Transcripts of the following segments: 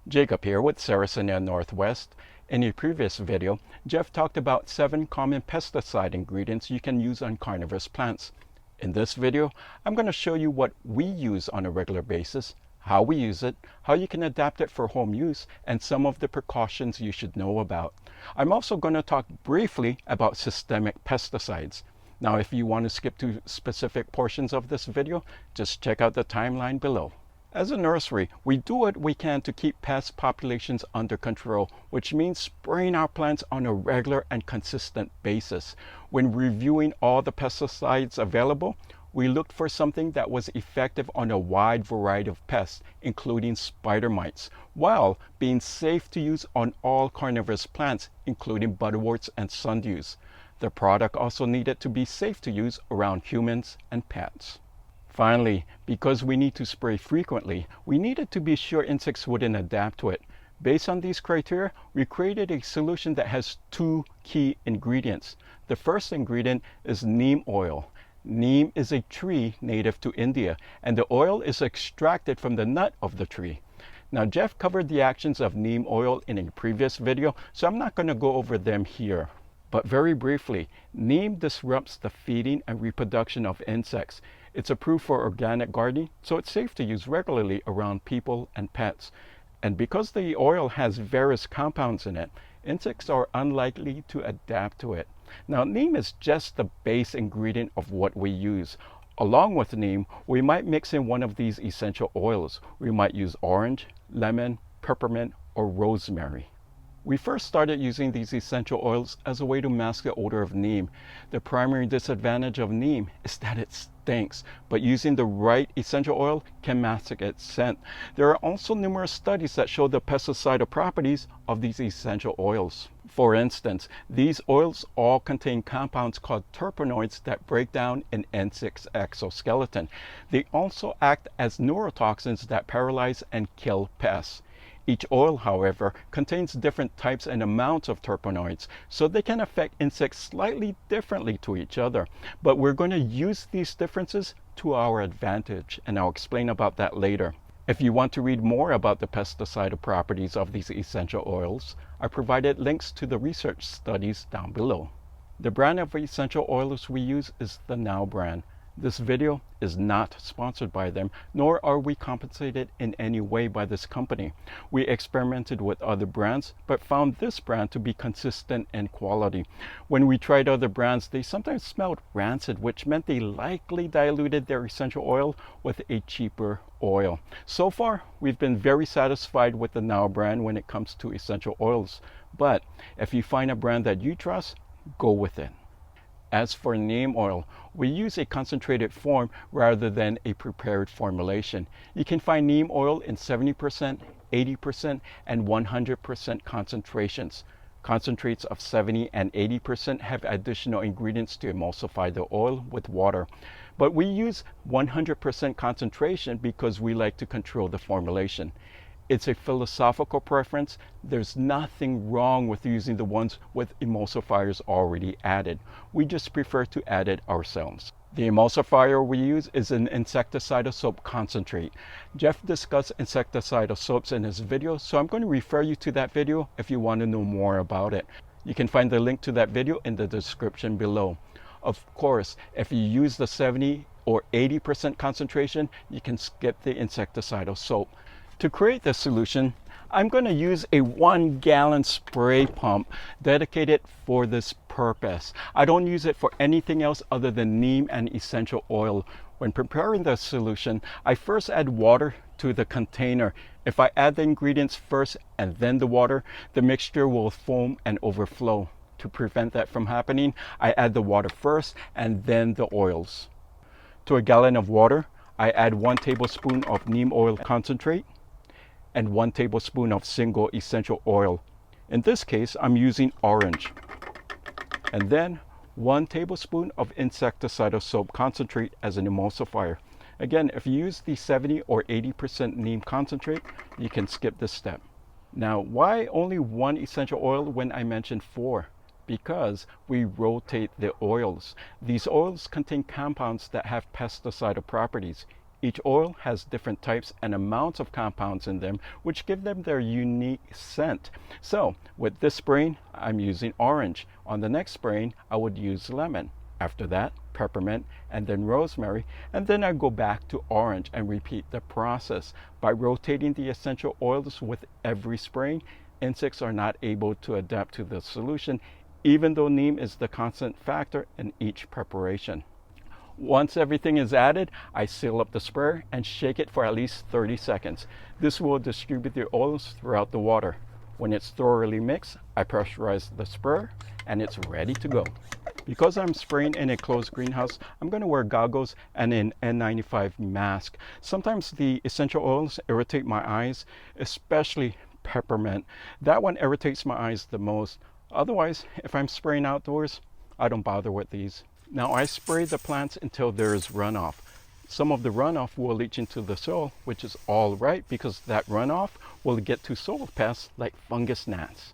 Jacob here with Sarracenia Northwest. In a previous video, Jeff talked about 7 common pesticide ingredients you can use on carnivorous plants. In this video, I'm going to show you what we use on a regular basis, how we use it, how you can adapt it for home use, and some of the precautions you should know about. I'm also going to talk briefly about systemic pesticides. Now, if you want to skip to specific portions of this video, just check out the timeline below. As a nursery, we do what we can to keep pest populations under control, which means spraying our plants on a regular and consistent basis. When reviewing all the pesticides available, we looked for something that was effective on a wide variety of pests, including spider mites, while being safe to use on all carnivorous plants, including butterworts and sundews. The product also needed to be safe to use around humans and pets. Finally, because we need to spray frequently, we needed to be sure insects wouldn't adapt to it. Based on these criteria, we created a solution that has 2 key ingredients. The first ingredient is neem oil. Neem is a tree native to India, and the oil is extracted from the nut of the tree. Now, Jeff covered the actions of neem oil in a previous video, so I'm not going to go over them here. But very briefly, neem disrupts the feeding and reproduction of insects. It's approved for organic gardening, so it's safe to use regularly around people and pets. And because the oil has various compounds in it, insects are unlikely to adapt to it. Now, neem is just the base ingredient of what we use. Along with neem, we might mix in one of these essential oils. We might use orange, lemon, peppermint, or rosemary. We first started using these essential oils as a way to mask the odor of neem. The primary disadvantage of neem is that it stinks, but using the right essential oil can mask its scent. There are also numerous studies that show the pesticidal properties of these essential oils. For instance, these oils all contain compounds called terpenoids that break down an insect's exoskeleton. They also act as neurotoxins that paralyze and kill pests. Each oil, however, contains different types and amounts of terpenoids, so they can affect insects slightly differently to each other. But we're going to use these differences to our advantage, and I'll explain about that later. If you want to read more about the pesticidal properties of these essential oils, I provided links to the research studies down below. The brand of essential oils we use is the Now brand. This video is not sponsored by them, nor are we compensated in any way by this company. We experimented with other brands, but found this brand to be consistent in quality. When we tried other brands, they sometimes smelled rancid, which meant they likely diluted their essential oil with a cheaper oil. So far, we've been very satisfied with the Now brand when it comes to essential oils. But if you find a brand that you trust, go with it. As for neem oil, we use a concentrated form rather than a prepared formulation. You can find neem oil in 70%, 80%, and 100% concentrations. Concentrates of 70 and 80% have additional ingredients to emulsify the oil with water. But we use 100% concentration because we like to control the formulation. It's a philosophical preference. There's nothing wrong with using the ones with emulsifiers already added. We just prefer to add it ourselves. The emulsifier we use is an insecticidal soap concentrate. Jeff discussed insecticidal soaps in his video, so I'm going to refer you to that video if you want to know more about it. You can find the link to that video in the description below. Of course, if you use the 70 or 80% concentration, you can skip the insecticidal soap. To create this solution, I'm going to use a 1-gallon spray pump dedicated for this purpose. I don't use it for anything else other than neem and essential oil. When preparing the solution, I first add water to the container. If I add the ingredients first and then the water, the mixture will foam and overflow. To prevent that from happening, I add the water first and then the oils. To a gallon of water, I add 1 tablespoon of neem oil concentrate and 1 tablespoon of single essential oil. In this case, I'm using orange. And then 1 tablespoon of insecticidal soap concentrate as an emulsifier. Again, if you use the 70 or 80% neem concentrate, you can skip this step. Now, why only 1 essential oil when I mentioned 4? Because we rotate the oils. These oils contain compounds that have pesticidal properties. Each oil has different types and amounts of compounds in them, which give them their unique scent. So with this spraying, I'm using orange. On the next spraying, I would use lemon. After that, peppermint, and then rosemary, and then I go back to orange and repeat the process. By rotating the essential oils with every spraying, insects are not able to adapt to the solution, even though neem is the constant factor in each preparation. Once everything is added, I seal up the sprayer and shake it for at least 30 seconds. This will distribute the oils throughout the water. When it's thoroughly mixed, I pressurize the sprayer and it's ready to go. Because I'm spraying in a closed greenhouse, I'm going to wear goggles and an N95 mask. Sometimes the essential oils irritate my eyes, especially peppermint. That one irritates my eyes the most. Otherwise, if I'm spraying outdoors, I don't bother with these. Now I spray the plants until there is runoff. Some of the runoff will leach into the soil, which is all right because that runoff will get to soil pests like fungus gnats.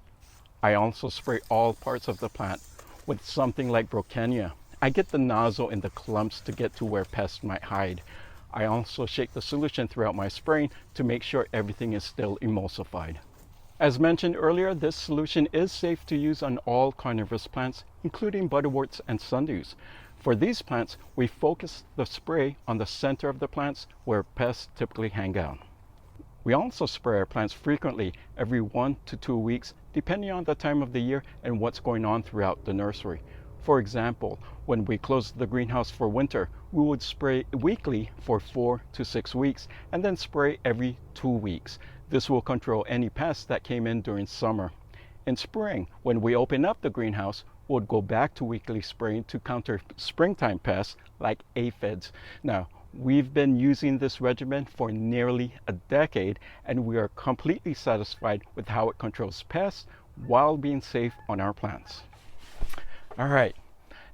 I also spray all parts of the plant with something like Brocchenia. I get the nozzle in the clumps to get to where pests might hide. I also shake the solution throughout my spraying to make sure everything is still emulsified. As mentioned earlier, this solution is safe to use on all carnivorous plants, including butterworts and sundews. For these plants, we focus the spray on the center of the plants where pests typically hang out. We also spray our plants frequently, every 1 to 2 weeks, depending on the time of the year and what's going on throughout the nursery. For example, when we closed the greenhouse for winter, we would spray weekly for 4 to 6 weeks and then spray every 2 weeks. This will control any pests that came in during summer. In spring, when we open up the greenhouse, we'll go back to weekly spraying to counter springtime pests like aphids. Now, we've been using this regimen for nearly a decade, and we are completely satisfied with how it controls pests while being safe on our plants. All right,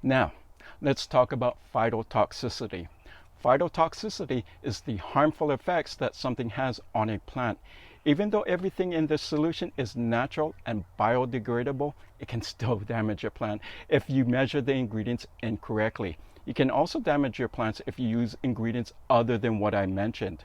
now let's talk about phytotoxicity. Phytotoxicity is the harmful effects that something has on a plant. Even though everything in this solution is natural and biodegradable, it can still damage your plant if you measure the ingredients incorrectly. You can also damage your plants if you use ingredients other than what I mentioned.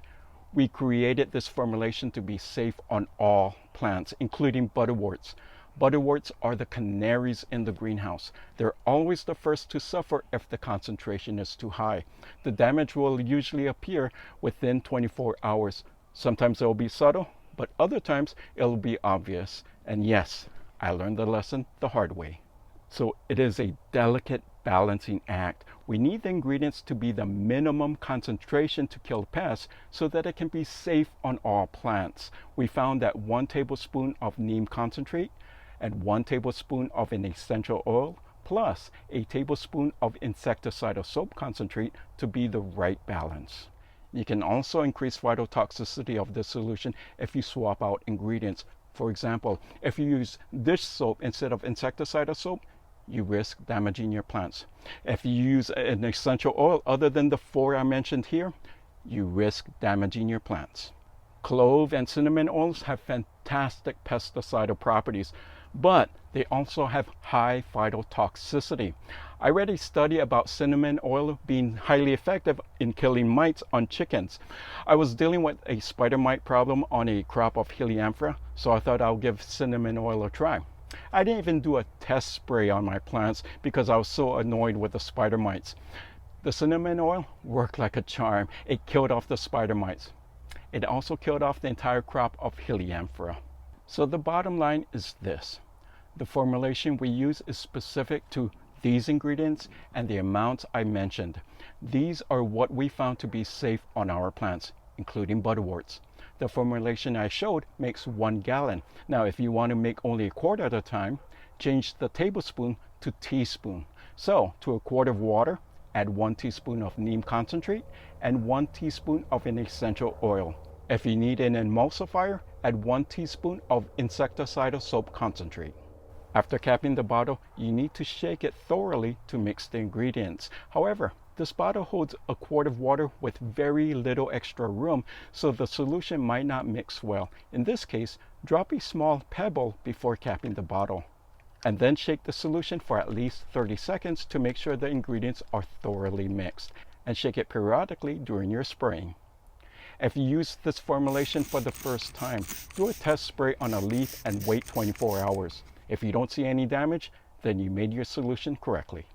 We created this formulation to be safe on all plants, including butterworts. Butterworts are the canaries in the greenhouse. They're always the first to suffer if the concentration is too high. The damage will usually appear within 24 hours. Sometimes it will be subtle, but other times it'll be obvious. And yes, I learned the lesson the hard way. So it is a delicate balancing act. We need the ingredients to be the minimum concentration to kill pests so that it can be safe on all plants. We found that 1 tablespoon of neem concentrate and 1 tablespoon of an essential oil plus a tablespoon of insecticidal soap concentrate to be the right balance. You can also increase phytotoxicity of this solution if you swap out ingredients. For example, if you use dish soap instead of insecticidal soap, you risk damaging your plants. If you use an essential oil other than the 4 I mentioned here, you risk damaging your plants. Clove and cinnamon oils have fantastic pesticidal properties, but they also have high phytotoxicity. I read a study about cinnamon oil being highly effective in killing mites on chickens. I was dealing with a spider mite problem on a crop of Helianthera, so I thought I'll give cinnamon oil a try. I didn't even do a test spray on my plants because I was so annoyed with the spider mites. The cinnamon oil worked like a charm. It killed off the spider mites. It also killed off the entire crop of Helianthera. So the bottom line is this. The formulation we use is specific to these ingredients and the amounts I mentioned. These are what we found to be safe on our plants, including butterworts. The formulation I showed makes 1 gallon. Now, if you want to make only a quart at a time, change the tablespoon to teaspoon. So, to a quart of water, add 1 teaspoon of neem concentrate and 1 teaspoon of an essential oil. If you need an emulsifier, add 1 teaspoon of insecticidal soap concentrate. After capping the bottle, you need to shake it thoroughly to mix the ingredients. However, this bottle holds a quart of water with very little extra room, so the solution might not mix well. In this case, drop a small pebble before capping the bottle. And then shake the solution for at least 30 seconds to make sure the ingredients are thoroughly mixed. And shake it periodically during your spraying. If you use this formulation for the first time, do a test spray on a leaf and wait 24 hours. If you don't see any damage, then you made your solution correctly.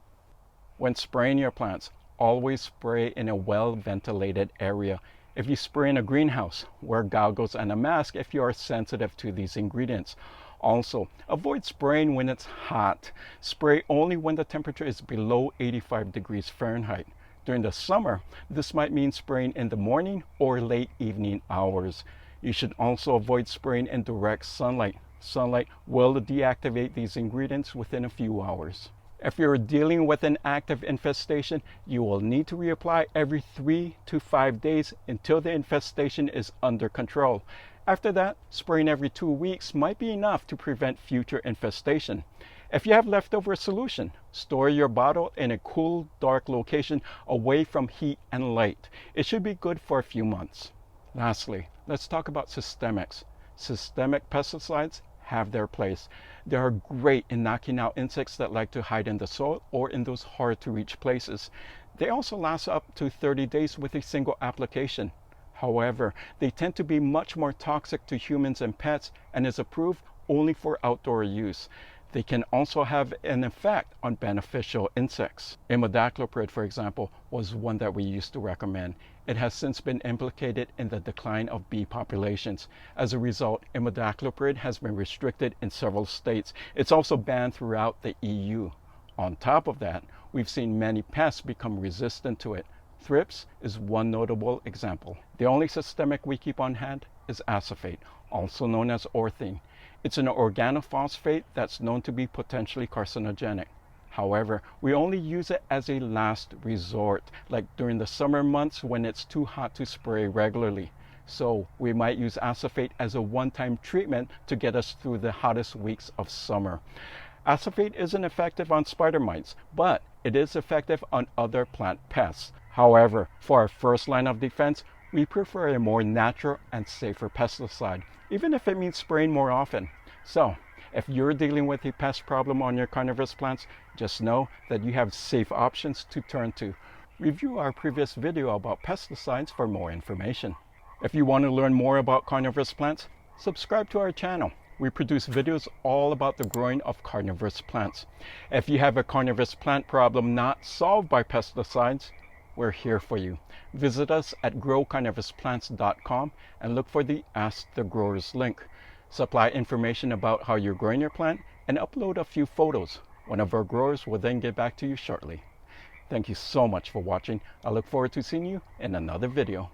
When spraying your plants, always spray in a well-ventilated area. If you spray in a greenhouse, wear goggles and a mask if you are sensitive to these ingredients. Also, avoid spraying when it's hot. Spray only when the temperature is below 85 degrees Fahrenheit. During the summer, this might mean spraying in the morning or late evening hours. You should also avoid spraying in direct sunlight. Sunlight will deactivate these ingredients within a few hours. If you're dealing with an active infestation, you will need to reapply every 3 to 5 days until the infestation is under control. After that, spraying every 2 weeks might be enough to prevent future infestation. If you have leftover solution, store your bottle in a cool, dark location away from heat and light. It should be good for a few months. Lastly, let's talk about systemics. Systemic pesticides have their place. They are great in knocking out insects that like to hide in the soil or in those hard to reach places. They also last up to 30 days with a single application. However, they tend to be much more toxic to humans and pets and is approved only for outdoor use. They can also have an effect on beneficial insects. Imidacloprid, for example, was one that we used to recommend. It has since been implicated in the decline of bee populations. As a result, imidacloprid has been restricted in several states. It's also banned throughout the EU. On top of that, we've seen many pests become resistant to it. Thrips is one notable example. The only systemic we keep on hand is acephate, also known as orthene. It's an organophosphate that's known to be potentially carcinogenic. However, we only use it as a last resort, like during the summer months when it's too hot to spray regularly. So we might use acephate as a one-time treatment to get us through the hottest weeks of summer. Acephate isn't effective on spider mites, but it is effective on other plant pests. However, for our first line of defense, we prefer a more natural and safer pesticide, even if it means spraying more often. So, if you're dealing with a pest problem on your carnivorous plants, just know that you have safe options to turn to. Review our previous video about pesticides for more information. If you want to learn more about carnivorous plants, subscribe to our channel. We produce videos all about the growing of carnivorous plants. If you have a carnivorous plant problem not solved by pesticides, we're here for you. Visit us at growcarnivorousplants.com and look for the Ask the Growers link. Supply information about how you're growing your plant and upload a few photos. One of our growers will then get back to you shortly. Thank you so much for watching. I look forward to seeing you in another video.